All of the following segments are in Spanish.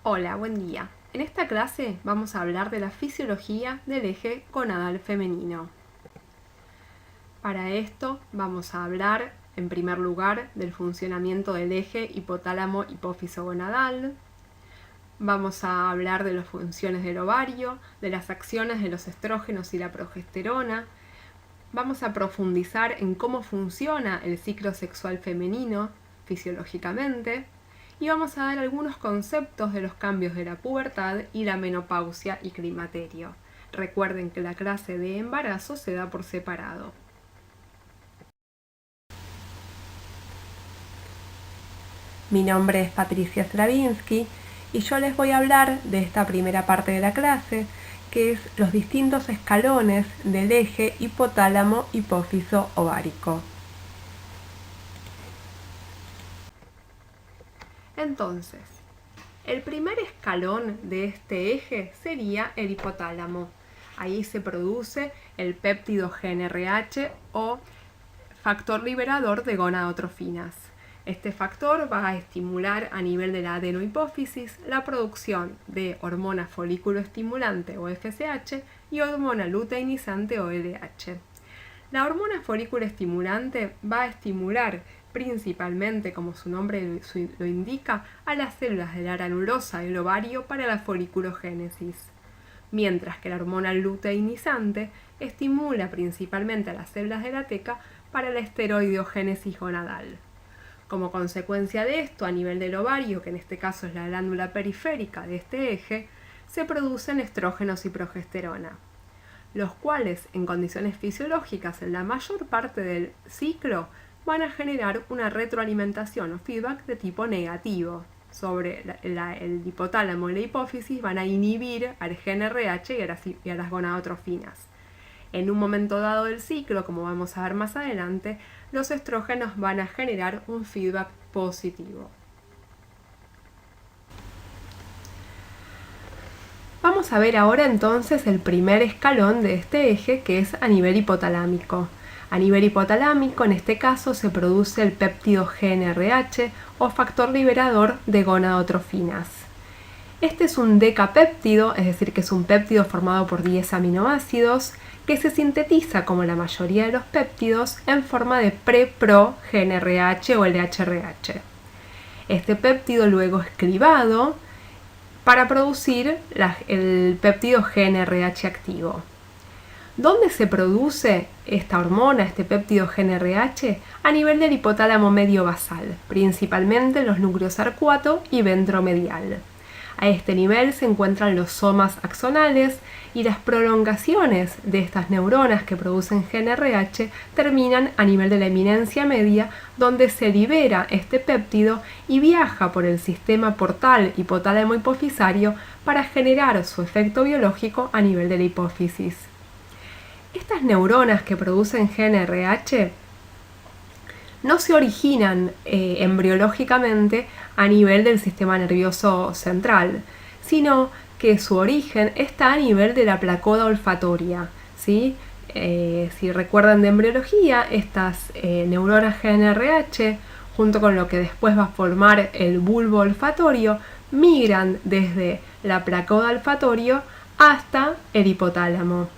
Hola, buen día. En esta clase vamos a hablar de la fisiología del eje gonadal femenino. Para esto vamos a hablar, en primer lugar, del funcionamiento del eje hipotálamo-hipófiso gonadal. Vamos a hablar de las funciones del ovario, de las acciones de los estrógenos y la progesterona. Vamos a profundizar en cómo funciona el ciclo sexual femenino fisiológicamente. Y vamos a dar algunos conceptos de los cambios de la pubertad y la menopausia y climaterio. Recuerden que la clase de embarazo se da por separado. Mi nombre es Patricia Stravinsky y yo les voy a hablar de esta primera parte de la clase, que es los distintos escalones del eje hipotálamo-hipófiso-ovárico. Entonces, el primer escalón de este eje sería el hipotálamo. Ahí se produce el péptido GnRH o factor liberador de gonadotrofinas. Este factor va a estimular a nivel de la adenohipófisis la producción de hormona folículo estimulante o FSH y hormona luteinizante o LH. La hormona folículo estimulante va a estimular principalmente, como su nombre lo indica, a las células de la granulosa del ovario para la foliculogénesis, mientras que la hormona luteinizante estimula principalmente a las células de la teca para la esteroideogénesis gonadal. Como consecuencia de esto, a nivel del ovario, que en este caso es la glándula periférica de este eje, se producen estrógenos y progesterona, los cuales en condiciones fisiológicas en la mayor parte del ciclo van a generar una retroalimentación o feedback de tipo negativo sobre el hipotálamo y la hipófisis. Van a inhibir al GnRH y a las gonadotrofinas. En un momento dado del ciclo, como vamos a ver más adelante, los estrógenos van a generar un feedback positivo. Vamos a ver ahora entonces el primer escalón de este eje, que es a nivel hipotalámico. A nivel hipotalámico, en este caso, se produce el péptido GnRH o factor liberador de gonadotrofinas. Este es un decapéptido, es decir, que es un péptido formado por 10 aminoácidos que se sintetiza, como la mayoría de los péptidos, en forma de pre-pro-GnRH o LHRH. Este péptido luego es clivado para producir el péptido GnRH activo. ¿Dónde se produce esta hormona, este péptido GnRH? A nivel del hipotálamo medio basal, principalmente en los núcleos arcuato y ventromedial. A este nivel se encuentran los somas axonales y las prolongaciones de estas neuronas que producen GnRH terminan a nivel de la eminencia media, donde se libera este péptido y viaja por el sistema portal hipotálamo hipofisario para generar su efecto biológico a nivel de la hipófisis. Estas neuronas que producen GnRH no se originan embriológicamente a nivel del sistema nervioso central, sino que su origen está a nivel de la placoda olfatoria, ¿sí? Si recuerdan de embriología, estas neuronas GnRH, junto con lo que después va a formar el bulbo olfatorio, migran desde la placoda olfatorio hasta el hipotálamo.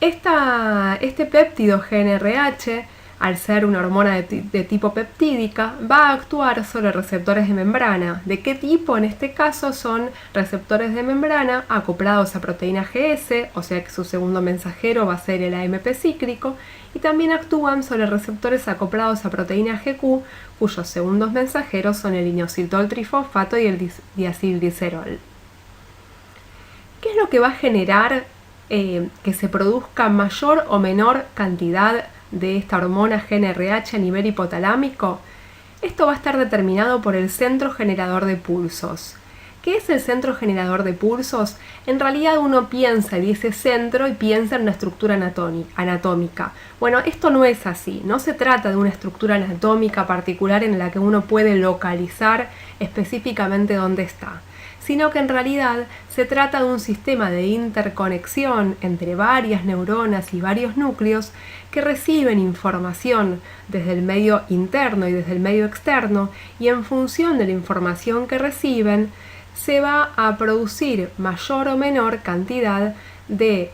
Este péptido GnRH, al ser una hormona de tipo peptídica, va a actuar sobre receptores de membrana. ¿De qué tipo? En este caso son receptores de membrana acoplados a proteína GS, o sea que su segundo mensajero va a ser el AMP cíclico, y también actúan sobre receptores acoplados a proteína GQ, cuyos segundos mensajeros son el inositol trifosfato y el diacilglicerol. ¿Qué es lo que va a generar que se produzca mayor o menor cantidad de esta hormona GnRH a nivel hipotalámico? Esto va a estar determinado por el centro generador de pulsos. ¿Qué es el centro generador de pulsos? En realidad uno piensa y dice centro y piensa en una estructura anatómica. Bueno, esto no es así. No se trata de una estructura anatómica particular en la que uno puede localizar específicamente dónde está, sino que en realidad se trata de un sistema de interconexión entre varias neuronas y varios núcleos que reciben información desde el medio interno y desde el medio externo, y en función de la información que reciben se va a producir mayor o menor cantidad de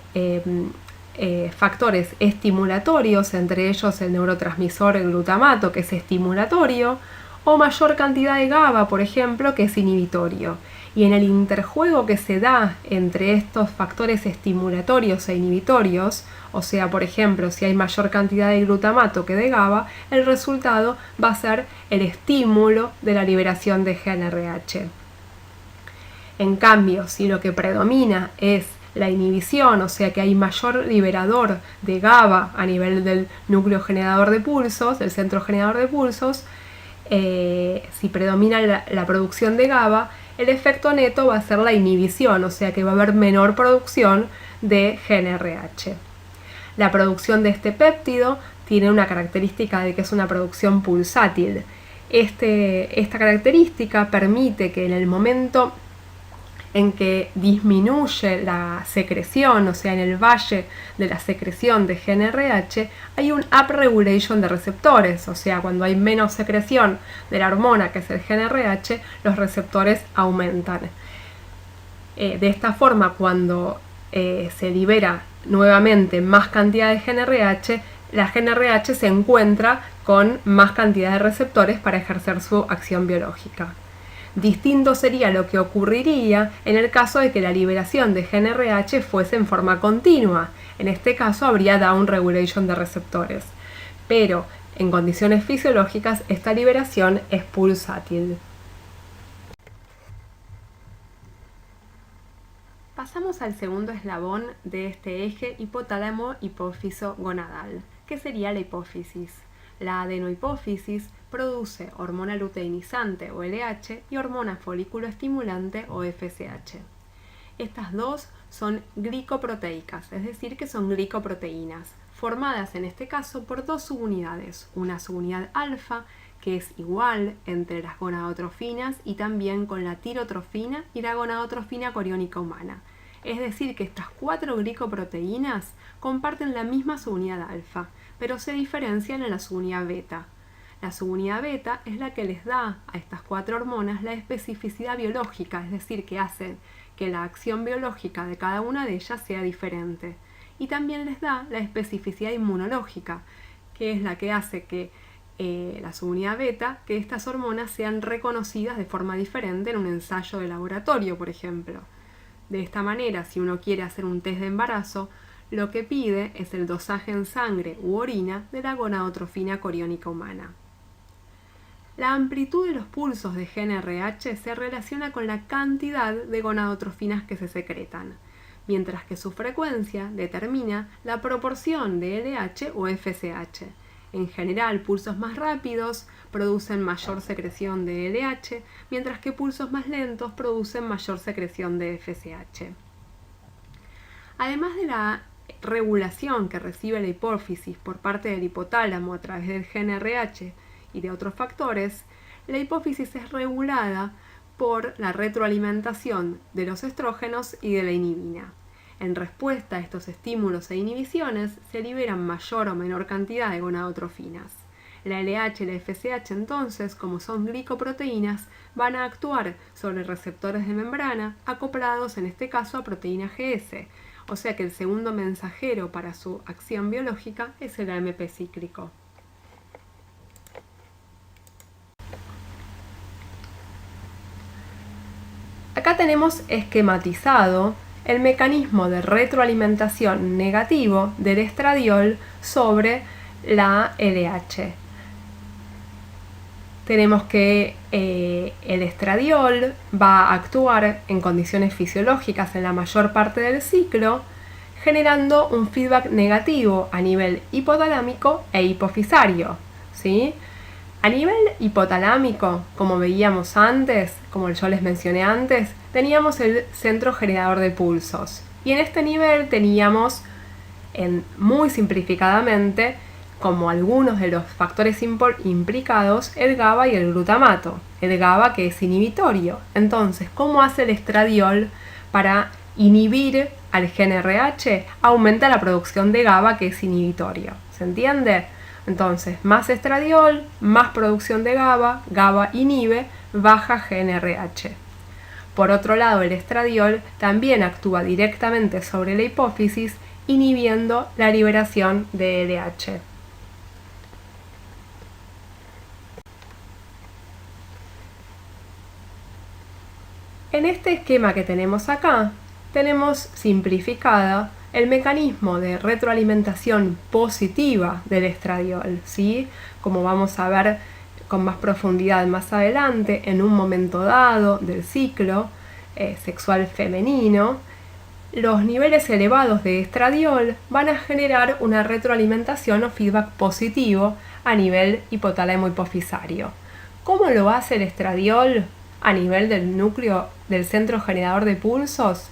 factores estimulatorios, entre ellos el neurotransmisor el glutamato, que es estimulatorio, o mayor cantidad de GABA, por ejemplo, que es inhibitorio. Y en el interjuego que se da entre estos factores estimulatorios e inhibitorios, o sea, por ejemplo, si hay mayor cantidad de glutamato que de GABA, el resultado va a ser el estímulo de la liberación de GnRH. En cambio, si lo que predomina es la inhibición, o sea que hay mayor liberador de GABA a nivel del núcleo generador de pulsos, del centro generador de pulsos, si predomina la producción de GABA, el efecto neto va a ser la inhibición, o sea que va a haber menor producción de GnRH. La producción de este péptido tiene una característica de que es una producción pulsátil. Esta característica permite que en el momento en que disminuye la secreción, o sea, en el valle de la secreción de GnRH, hay un upregulation de receptores, o sea, cuando hay menos secreción de la hormona, que es el GnRH, los receptores aumentan. De esta forma, cuando se libera nuevamente más cantidad de GnRH, la GnRH se encuentra con más cantidad de receptores para ejercer su acción biológica. Distinto sería lo que ocurriría en el caso de que la liberación de GnRH fuese en forma continua. En este caso habría down regulation de receptores. Pero en condiciones fisiológicas esta liberación es pulsátil. Pasamos al segundo eslabón de este eje hipotálamo-hipófiso-gonadal, que sería la hipófisis. La adenohipófisis produce hormona luteinizante o LH y hormona folículo estimulante o FSH. Estas dos son glicoproteicas, es decir, que son glicoproteínas, formadas en este caso por dos subunidades, una subunidad alfa, que es igual entre las gonadotrofinas y también con la tirotrofina y la gonadotrofina coriónica humana. Es decir, que estas cuatro glicoproteínas comparten la misma subunidad alfa, pero se diferencian en la subunidad beta. La subunidad beta es la que les da a estas cuatro hormonas la especificidad biológica, es decir, que hacen que la acción biológica de cada una de ellas sea diferente. Y también les da la especificidad inmunológica, que es la que hace que la subunidad beta, que estas hormonas sean reconocidas de forma diferente en un ensayo de laboratorio, por ejemplo. De esta manera, si uno quiere hacer un test de embarazo, lo que pide es el dosaje en sangre u orina de la gonadotrofina coriónica humana. La amplitud de los pulsos de GnRH se relaciona con la cantidad de gonadotrofinas que se secretan, mientras que su frecuencia determina la proporción de LH o FSH. En general, pulsos más rápidos producen mayor secreción de LH, mientras que pulsos más lentos producen mayor secreción de FSH. Además de la regulación que recibe la hipófisis por parte del hipotálamo a través del GnRH y de otros factores, la hipófisis es regulada por la retroalimentación de los estrógenos y de la inhibina. En respuesta a estos estímulos e inhibiciones, se liberan mayor o menor cantidad de gonadotrofinas. La LH y la FSH entonces, como son glicoproteínas, van a actuar sobre receptores de membrana acoplados en este caso a proteína GS, o sea que el segundo mensajero para su acción biológica es el AMP cíclico. Acá tenemos esquematizado el mecanismo de retroalimentación negativo del estradiol sobre la LH. Tenemos que el estradiol va a actuar en condiciones fisiológicas en la mayor parte del ciclo, generando un feedback negativo a nivel hipotalámico e hipofisario, ¿sí? A nivel hipotalámico, como veíamos antes, como yo les mencioné antes, teníamos el centro generador de pulsos. Y en este nivel teníamos, muy simplificadamente, como algunos de los factores implicados, el GABA y el glutamato. El GABA, que es inhibitorio. Entonces, ¿cómo hace el estradiol para inhibir al gen RH? Aumenta la producción de GABA, que es inhibitorio. ¿Se entiende? Entonces, más estradiol, más producción de GABA, GABA inhibe, baja GnRH. Por otro lado, el estradiol también actúa directamente sobre la hipófisis, inhibiendo la liberación de LH. En este esquema que tenemos acá, tenemos simplificada el mecanismo de retroalimentación positiva del estradiol, ¿sí? Como vamos a ver con más profundidad más adelante, en un momento dado del ciclo sexual femenino, los niveles elevados de estradiol van a generar una retroalimentación o feedback positivo a nivel hipotálamo hipofisario. ¿Cómo lo hace el estradiol a nivel del núcleo del centro generador de pulsos?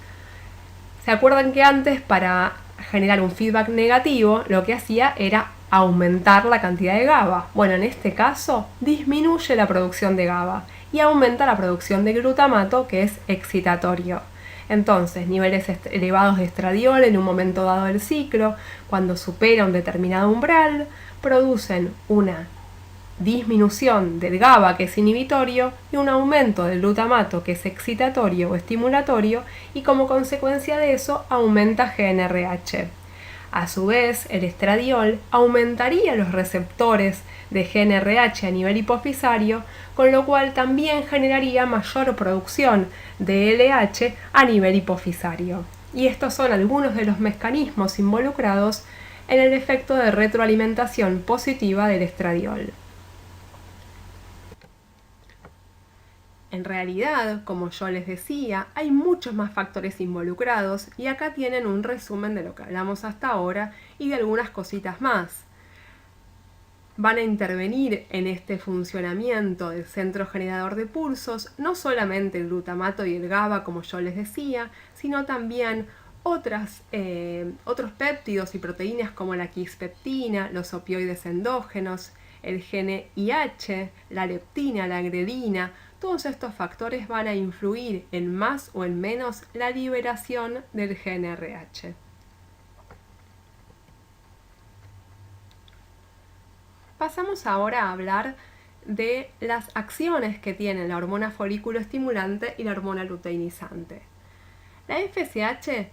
¿Se acuerdan que antes, para generar un feedback negativo, lo que hacía era aumentar la cantidad de GABA? Bueno, en este caso disminuye la producción de GABA y aumenta la producción de glutamato, que es excitatorio. Entonces, niveles elevados de estradiol en un momento dado del ciclo, cuando supera un determinado umbral, producen una disminución del GABA, que es inhibitorio, y un aumento del glutamato, que es excitatorio o estimulatorio, y como consecuencia de eso aumenta GnRH. A su vez, el estradiol aumentaría los receptores de GnRH a nivel hipofisario, con lo cual también generaría mayor producción de LH a nivel hipofisario. Y estos son algunos de los mecanismos involucrados en el efecto de retroalimentación positiva del estradiol. En realidad, como yo les decía, hay muchos más factores involucrados y acá tienen un resumen de lo que hablamos hasta ahora y de algunas cositas más. Van a intervenir en este funcionamiento del centro generador de pulsos no solamente el glutamato y el GABA, como yo les decía, sino también otros péptidos y proteínas como la quispeptina, los opioides endógenos, el gen IH, la leptina, la grelina. Todos estos factores van a influir en más o en menos la liberación del GnRH. Pasamos ahora a hablar de las acciones que tienen la hormona folículo estimulante y la hormona luteinizante. La FSH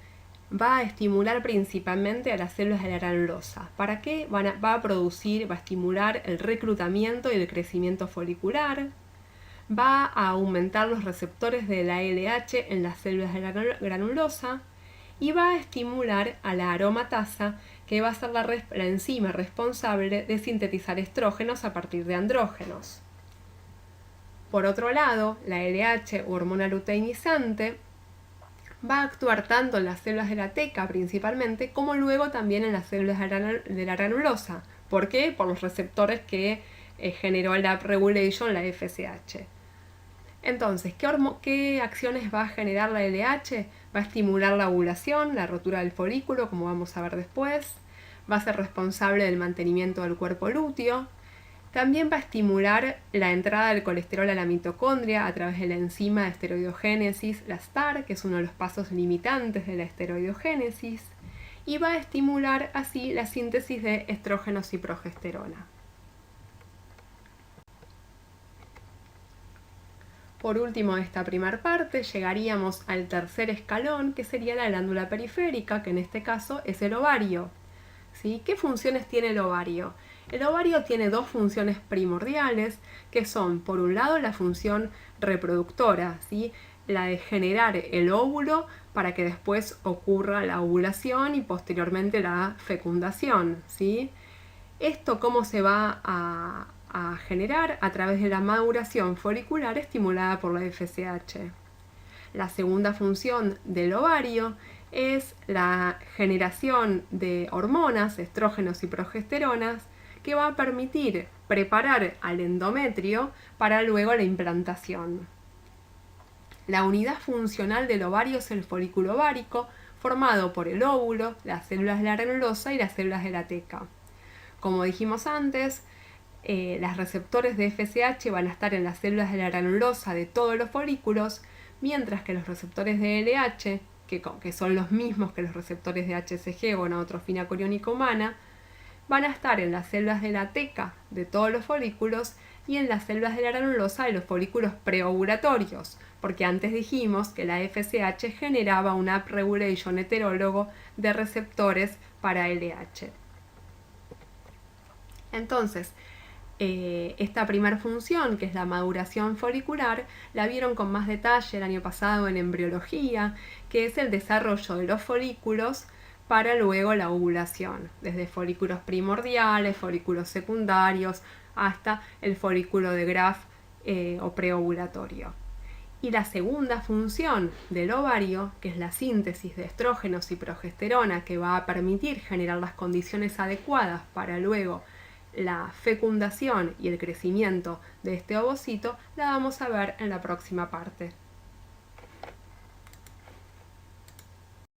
va a estimular principalmente a las células de la granulosa. ¿Para qué? Va a estimular el reclutamiento y el crecimiento folicular. Va a aumentar los receptores de la LH en las células de la granulosa y va a estimular a la aromatasa, que va a ser la enzima responsable de sintetizar estrógenos a partir de andrógenos. Por otro lado, la LH o hormona luteinizante va a actuar tanto en las células de la teca principalmente, como luego también en las células de la granulosa. ¿Por qué? Por los receptores que generó la upregulation, la FSH. Entonces, ¿qué acciones va a generar la LH? Va a estimular la ovulación, la rotura del folículo, como vamos a ver después. Va a ser responsable del mantenimiento del cuerpo lúteo. También va a estimular la entrada del colesterol a la mitocondria a través de la enzima de esteroidogénesis, la STAR, que es uno de los pasos limitantes de la esteroidogénesis. Y va a estimular así la síntesis de estrógenos y progesterona. Por último, de esta primera parte, llegaríamos al tercer escalón, que sería la glándula periférica, que en este caso es el ovario. ¿Sí? ¿Qué funciones tiene el ovario? El ovario tiene dos funciones primordiales, que son, por un lado, la función reproductora, ¿sí? La de generar el óvulo para que después ocurra la ovulación y posteriormente la fecundación, ¿sí? Esto, ¿cómo se va a generar? A través de la maduración folicular estimulada por la FSH. La segunda función del ovario es la generación de hormonas, estrógenos y progesteronas, que va a permitir preparar al endometrio para luego la implantación. La unidad funcional del ovario es el folículo ovárico, formado por el óvulo, las células de la granulosa y las células de la teca. Como dijimos antes, los receptores de FSH van a estar en las células de la granulosa de todos los folículos, mientras que los receptores de LH, que son los mismos que los receptores de HCG, gonadotrofina coriónica humana, van a estar en las células de la teca de todos los folículos y en las células de la granulosa de los folículos preovulatorios, porque antes dijimos que la FSH generaba un upregulation heterólogo de receptores para LH. Entonces, esta primera función, que es la maduración folicular, la vieron con más detalle el año pasado en embriología, que es el desarrollo de los folículos para luego la ovulación, desde folículos primordiales, folículos secundarios, hasta el folículo de Graf o preovulatorio. Y la segunda función del ovario, que es la síntesis de estrógenos y progesterona, que va a permitir generar las condiciones adecuadas para luego la fecundación y el crecimiento de este ovocito, la vamos a ver en la próxima parte.